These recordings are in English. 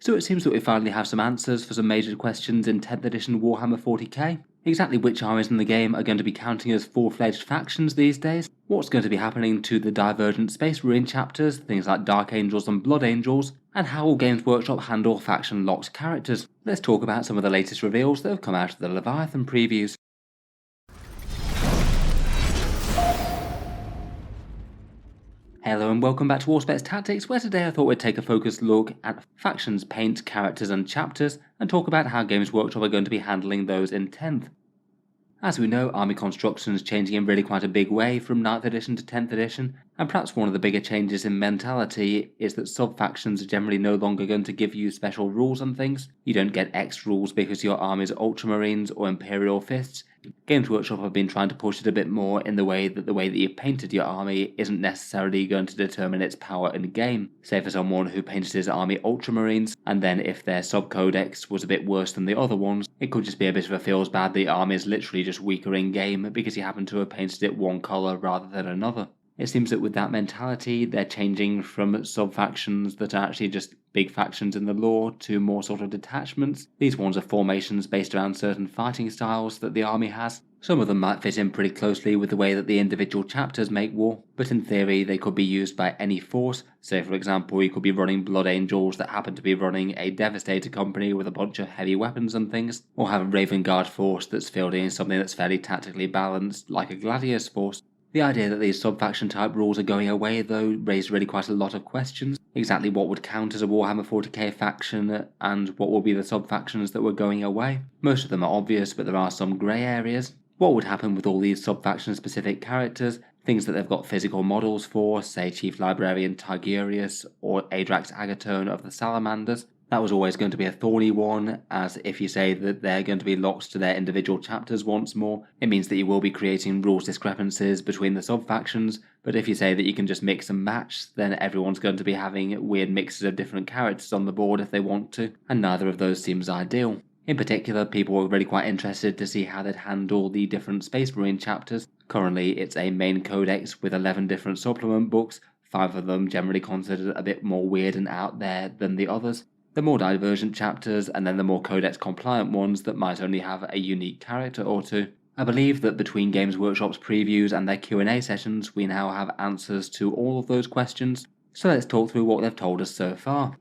So it seems that we finally have some answers for some major questions in 10th edition Warhammer 40k. Exactly which armies in the game are going to be counting as full-fledged factions these days, what's going to be happening to the Divergent Space Marine chapters, things like Dark Angels and Blood Angels, and how will Games Workshop handle faction-locked characters. Let's talk about some of the latest reveals that have come out of the Leviathan previews. Hello and welcome back to Warspecs Tactics, where today I thought we'd take a focused look at factions, paint, characters and chapters, and talk about how Games Workshop are going to be handling those in 10th. As we know, army construction is changing in really quite a big way from 9th edition to 10th edition, and perhaps one of the bigger changes in mentality is that sub-factions are generally no longer going to give you special rules on things. You don't get X rules because your army is Ultramarines or Imperial Fists. Games Workshop have been trying to push it a bit more in the way that you've painted your army isn't necessarily going to determine its power in the game. Say for someone who painted his army Ultramarines, and then if their sub-codex was a bit worse than the other ones, it could just be a bit of a feels bad the army is literally just weaker in game because you happen to have painted it one colour rather than another. It seems that with that mentality, they're changing from sub-factions that are actually just big factions in the lore to more sort of detachments. These ones are formations based around certain fighting styles that the army has. Some of them might fit in pretty closely with the way that the individual chapters make war, but in theory they could be used by any force. Say for example, you could be running Blood Angels that happen to be running a Devastator company with a bunch of heavy weapons and things, or have a Raven Guard force that's fielding something that's fairly tactically balanced like a Gladius force. The idea that these sub-faction type rules are going away though raised really quite a lot of questions. Exactly what would count as a Warhammer 40k faction and what will be the sub-factions that were going away. Most of them are obvious, but there are some grey areas. What would happen with all these sub-faction specific characters, things that they've got physical models for, say Chief Librarian Tigurius or Adrax Agatone of the Salamanders? That was always going to be a thorny one, as if you say that they're going to be locked to their individual chapters once more, it means that you will be creating rules discrepancies between the sub-factions, but if you say that you can just mix and match, then everyone's going to be having weird mixes of different characters on the board if they want to, and neither of those seems ideal. In particular, people were really quite interested to see how they'd handle the different Space Marine chapters. Currently, it's a main codex with 11 different supplement books, 5 of them generally considered a bit more weird and out there than the others. The more Divergent chapters, and then the more codex compliant ones that might only have a unique character or two. I believe that between Games Workshop's previews and their Q&A sessions, we now have answers to all of those questions, so let's talk through what they've told us so far.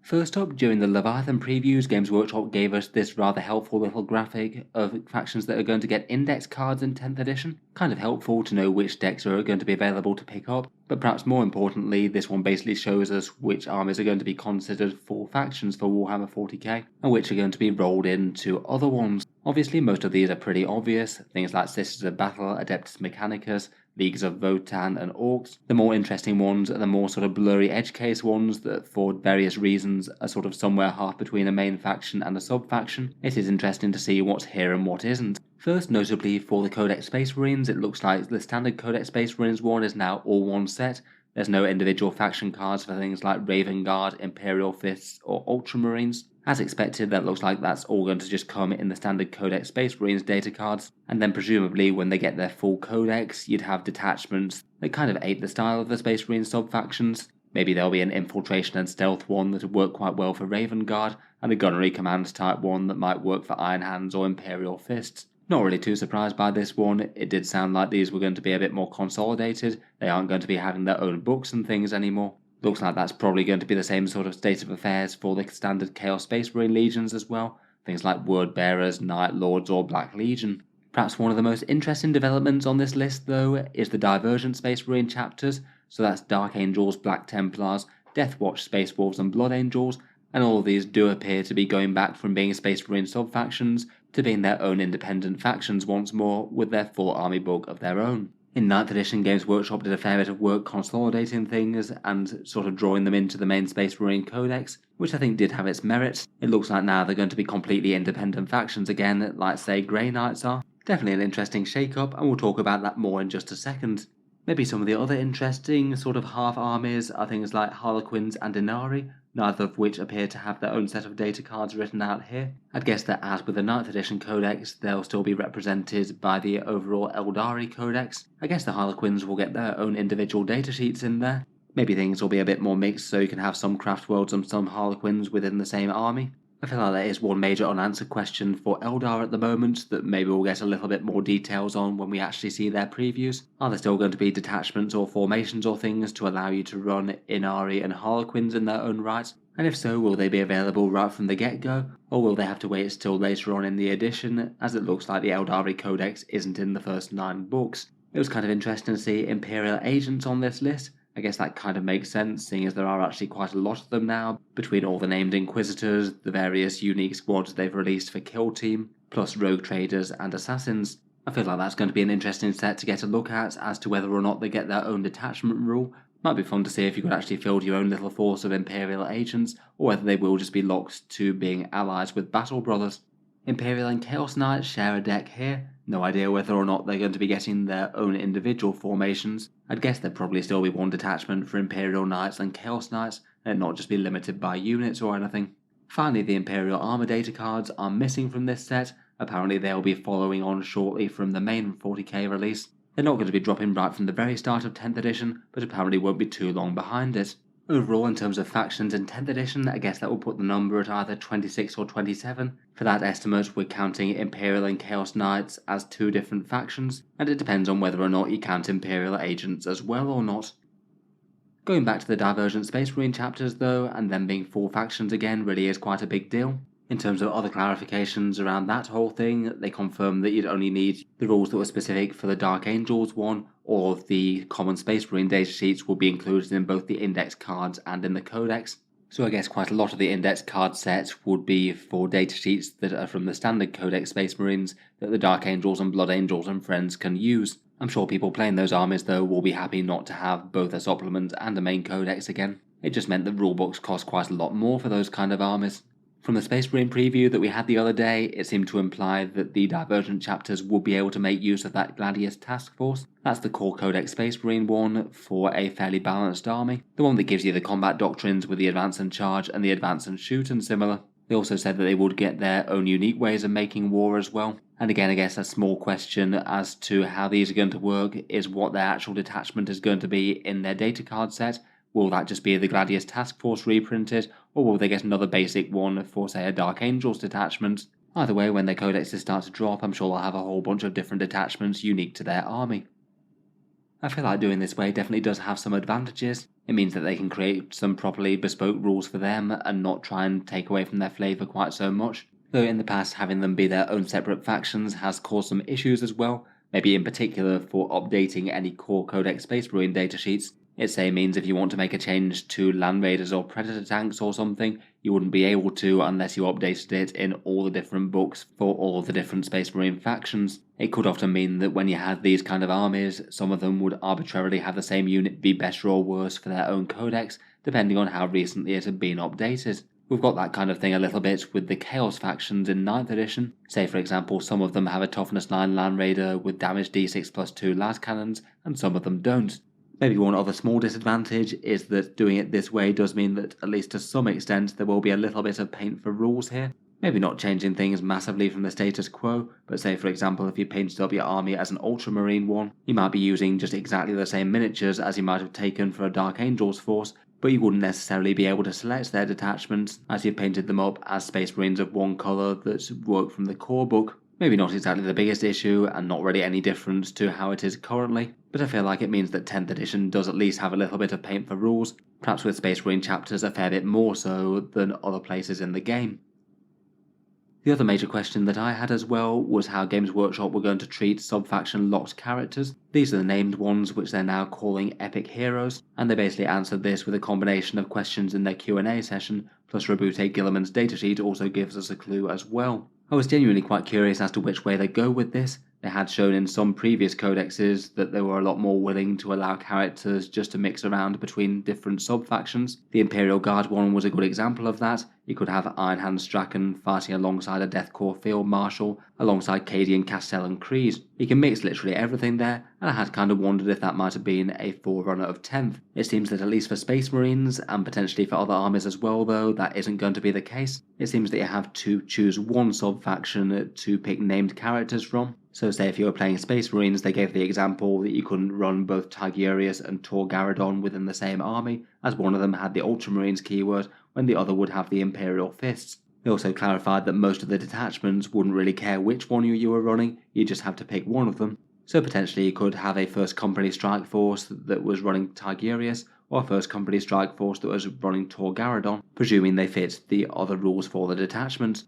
First up, during the Leviathan previews, Games Workshop gave us this rather helpful little graphic of factions that are going to get index cards in 10th edition. Kind of helpful to know which decks are going to be available to pick up, but perhaps more importantly, this one basically shows us which armies are going to be considered full factions for Warhammer 40k, and which are going to be rolled into other ones. Obviously, most of these are pretty obvious, things like Sisters of Battle, Adeptus Mechanicus, Leagues of Votan and Orcs. The more interesting ones are the more sort of blurry edge case ones that for various reasons are sort of somewhere half between a main faction and a sub-faction. It is interesting to see what's here and what isn't. First, notably for the Codex Space Marines, it looks like the standard Codex Space Marines one is now all one set. There's no individual faction cards for things like Raven Guard, Imperial Fists or Ultramarines. As expected, that looks like that's all going to just come in the standard Codex Space Marines data cards, and then presumably when they get their full codex, you'd have detachments that kind of ape the style of the Space Marine sub-factions. Maybe there'll be an infiltration and stealth one that would work quite well for Raven Guard, and a gunnery command type one that might work for Iron Hands or Imperial Fists. Not really too surprised by this one. It did sound like these were going to be a bit more consolidated. They aren't going to be having their own books and things anymore. Looks like that's probably going to be the same sort of state of affairs for the standard Chaos Space Marine legions as well. Things like Word Bearers, Night Lords or Black Legion. Perhaps one of the most interesting developments on this list though is the Divergent Space Marine chapters. So that's Dark Angels, Black Templars, Death Watch Space Wolves and Blood Angels. And all of these do appear to be going back from being Space Marine sub-factions to being their own independent factions once more with their full army book of their own. In 9th edition, Games Workshop did a fair bit of work consolidating things and sort of drawing them into the main Space Marine Codex, which I think did have its merits. It looks like now they're going to be completely independent factions again, like say Grey Knights are. Definitely an interesting shake-up, and we'll talk about that more in just a second. Maybe some of the other interesting sort of half armies are things like Harlequins and Inari, neither of which appear to have their own set of data cards written out here. I'd guess that as with the 9th edition codex, they'll still be represented by the overall Eldari codex. I guess the Harlequins will get their own individual datasheets in there. Maybe things will be a bit more mixed so you can have some craft worlds and some Harlequins within the same army. I feel like that is one major unanswered question for Eldar at the moment that maybe we'll get a little bit more details on when we actually see their previews. Are there still going to be detachments or formations or things to allow you to run Inari and Harlequins in their own right? And if so, will they be available right from the get-go, or will they have to wait till later on in the edition, as it looks like the Eldari Codex isn't in the first 9 books? It was kind of interesting to see Imperial agents on this list. I guess that kind of makes sense, seeing as there are actually quite a lot of them now, between all the named Inquisitors, the various unique squads they've released for Kill Team, plus rogue traders and assassins. I feel like that's going to be an interesting set to get a look at as to whether or not they get their own detachment rule. Might be fun to see if you could actually field your own little force of Imperial agents, or whether they will just be locked to being allies with Battle Brothers. Imperial and Chaos Knights share a deck here. No idea whether or not they're going to be getting their own individual formations. I'd guess there'd probably still be one detachment for Imperial Knights and Chaos Knights, and not just be limited by units or anything. Finally, the Imperial Armor data cards are missing from this set. Apparently they'll be following on shortly from the main 40k release. They're not going to be dropping right from the very start of 10th edition, but apparently won't be too long behind it. Overall, in terms of factions in 10th edition, I guess that will put the number at either 26 or 27. For that estimate, we're counting Imperial and Chaos Knights as 2 different factions, and it depends on whether or not you count Imperial agents as well or not. Going back to the Divergent Space Marine chapters though, and them being 4 factions again really is quite a big deal. In terms of other clarifications around that whole thing, they confirm that you'd only need the rules that were specific for the Dark Angels one, or the common Space Marine datasheets will be included in both the index cards and in the codex. So I guess quite a lot of the index card set would be for datasheets that are from the standard codex Space Marines that the Dark Angels and Blood Angels and friends can use. I'm sure people playing those armies though will be happy not to have both a supplement and a main codex again. It just meant that rulebooks cost quite a lot more for those kind of armies. From the Space Marine preview that we had the other day, it seemed to imply that the Divergent chapters would be able to make use of that Gladius task force. That's the core Codex Space Marine one for a fairly balanced army. The one that gives you the combat doctrines with the advance and charge and the advance and shoot and similar. They also said that they would get their own unique ways of making war as well. And again, I guess a small question as to how these are going to work is what their actual detachment is going to be in their data card set. Will that just be the Gladius Task Force reprinted, or will they get another basic one for, say, a Dark Angels detachment? Either way, when their codexes start to drop, I'm sure they'll have a whole bunch of different detachments unique to their army. I feel like doing this way definitely does have some advantages. It means that they can create some properly bespoke rules for them and not try and take away from their flavour quite so much. Though in the past, having them be their own separate factions has caused some issues as well, maybe in particular for updating any core Codex Space Marine datasheets. It say means if you want to make a change to Land Raiders or Predator tanks or something, you wouldn't be able to unless you updated it in all the different books for all of the different Space Marine factions. It could often mean that when you had these kind of armies, some of them would arbitrarily have the same unit be better or worse for their own codex, depending on how recently it had been updated. We've got that kind of thing a little bit with the Chaos factions in 9th edition. Say for example, some of them have a Toughness 9 Land Raider with damage d6 plus 2 las cannons, and some of them don't. Maybe one other small disadvantage is that doing it this way does mean that, at least to some extent, there will be a little bit of paint for rules here. Maybe not changing things massively from the status quo, but say for example if you painted up your army as an Ultramarine one, you might be using just exactly the same miniatures as you might have taken for a Dark Angels force, but you wouldn't necessarily be able to select their detachments as you've painted them up as Space Marines of one colour that work from the core book. Maybe not exactly the biggest issue, and not really any difference to how it is currently, but I feel like it means that 10th edition does at least have a little bit of paint for rules, perhaps with Space Marine chapters a fair bit more so than other places in the game. The other major question that I had as well was how Games Workshop were going to treat Subfaction locked characters. These are the named ones which they're now calling Epic Heroes, and they basically answered this with a combination of questions in their Q&A session, plus Rabute Gilliman's datasheet also gives us a clue as well. I was genuinely quite curious as to which way they go with this. They had shown in some previous codexes that they were a lot more willing to allow characters just to mix around between different sub-factions. The Imperial Guard one was a good example of that. You could have Ironhand Strachan fighting alongside a Deathcore Field Marshal, alongside Cadian Castell and Creed. You can mix literally everything there, and I had kind of wondered if that might have been a forerunner of 10th. It seems that at least for Space Marines, and potentially for other armies as well though, that isn't going to be the case. It seems that you have to choose one sub-faction to pick named characters from. So say if you were playing Space Marines, they gave the example that you couldn't run both Tigurius and Tor Garadon within the same army, as one of them had the Ultramarines keyword when the other would have the Imperial Fists. They also clarified that most of the detachments wouldn't really care which one you were running, you just have to pick one of them. So potentially you could have a 1st Company Strike Force that was running Tigurius, or a 1st Company Strike Force that was running Tor Garadon, presuming they fit the other rules for the detachments.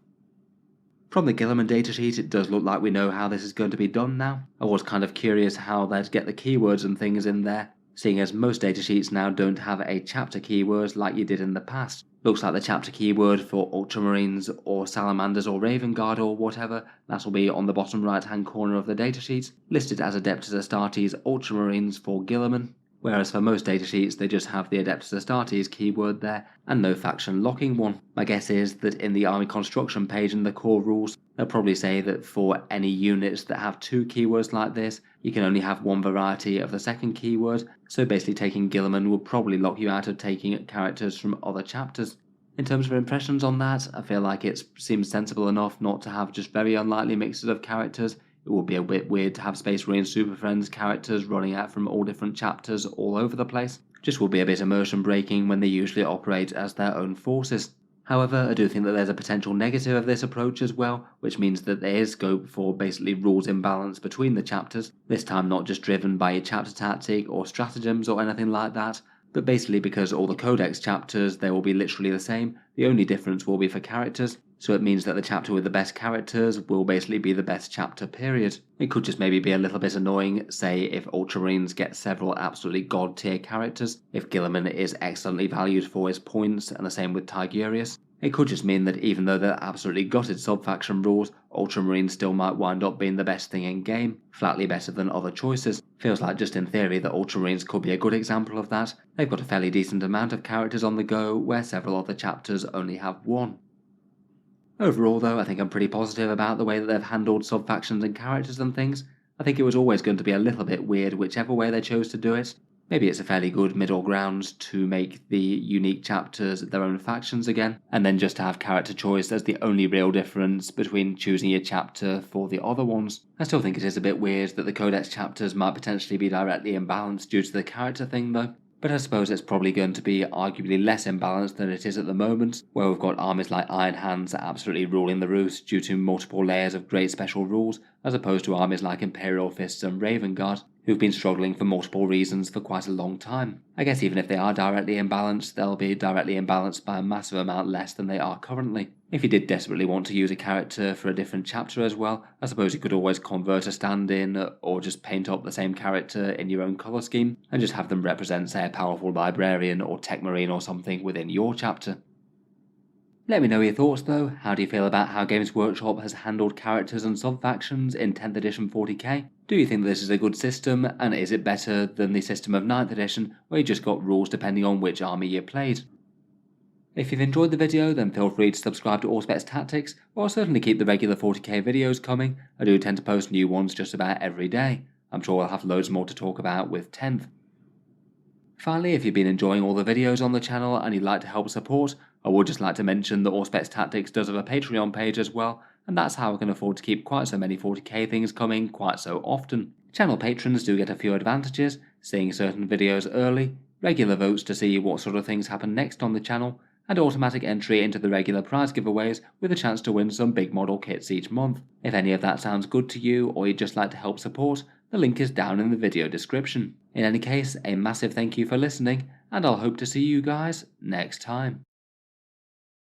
From the Guilliman datasheet, it does look like we know how this is going to be done now. I was kind of curious how they'd get the keywords and things in there, seeing as most datasheets now don't have a chapter keyword like you did in the past. Looks like the chapter keyword for Ultramarines or Salamanders or Raven Guard or whatever, that'll be on the bottom right hand corner of the datasheet, listed as Adeptus Astartes Ultramarines for Guilliman. Whereas for most datasheets they just have the Adeptus Astartes keyword there and no faction locking one. My guess is that in the army construction page in the core rules they'll probably say that for any units that have 2 keywords like this you can only have one variety of the second keyword, so basically taking Guilliman will probably lock you out of taking characters from other chapters. In terms of impressions on that, I feel like it seems sensible enough not to have just very unlikely mixes of characters. It would be a bit weird to have Space Marine Super Friends characters running out from all different chapters all over the place. Just would be a bit immersion breaking when they usually operate as their own forces. However, I do think that there's a potential negative of this approach as well, which means that there is scope for basically rules imbalance between the chapters, this time not just driven by a chapter tactic or stratagems or anything like that, but basically because all the codex chapters they will be literally the same, the only difference will be for characters, so it means that the chapter with the best characters will basically be the best chapter period. It could just maybe be a little bit annoying, say if Ultramarines get several absolutely god tier characters, if Guilliman is excellently valued for his points, and the same with Tigurius. It could just mean that even though they're absolutely gutted subfaction rules, Ultramarines still might wind up being the best thing in game, flatly better than other choices. Feels like just in theory that Ultramarines could be a good example of that. They've got a fairly decent amount of characters on the go, where several other chapters only have one. Overall though, I think I'm pretty positive about the way that they've handled subfactions and characters and things. I think it was always going to be a little bit weird whichever way they chose to do it. Maybe it's a fairly good middle ground to make the unique chapters their own factions again, and then just to have character choice as the only real difference between choosing your chapter for the other ones. I still think it is a bit weird that the codex chapters might potentially be directly imbalanced due to the character thing though. But I suppose it's probably going to be arguably less imbalanced than it is at the moment, where we've got armies like Iron Hands absolutely ruling the roost due to multiple layers of great special rules, as opposed to armies like Imperial Fists and Raven Guard, who've been struggling for multiple reasons for quite a long time. I guess even if they are directly imbalanced, they'll be directly imbalanced by a massive amount less than they are currently. If you did desperately want to use a character for a different chapter as well, I suppose you could always convert a stand-in or just paint up the same character in your own colour scheme and just have them represent, say, a powerful librarian or tech marine or something within your chapter. Let me know your thoughts though. How do you feel about how Games Workshop has handled characters and subfactions in 10th edition 40k? Do you think this is a good system, and is it better than the system of 9th edition where you just got rules depending on which army you played? If you've enjoyed the video then feel free to subscribe to Auspex Tactics, or I'll certainly keep the regular 40k videos coming. I do tend to post new ones just about every day. I'm sure I'll have loads more to talk about with 10th. Finally, if you've been enjoying all the videos on the channel and you'd like to help support, I would just like to mention that Auspex Tactics does have a Patreon page as well, and that's how I can afford to keep quite so many 40k things coming quite so often. Channel patrons do get a few advantages, seeing certain videos early, regular votes to see what sort of things happen next on the channel, and automatic entry into the regular prize giveaways with a chance to win some big model kits each month. If any of that sounds good to you or you'd just like to help support, the link is down in the video description. In any case, a massive thank you for listening, and I'll hope to see you guys next time.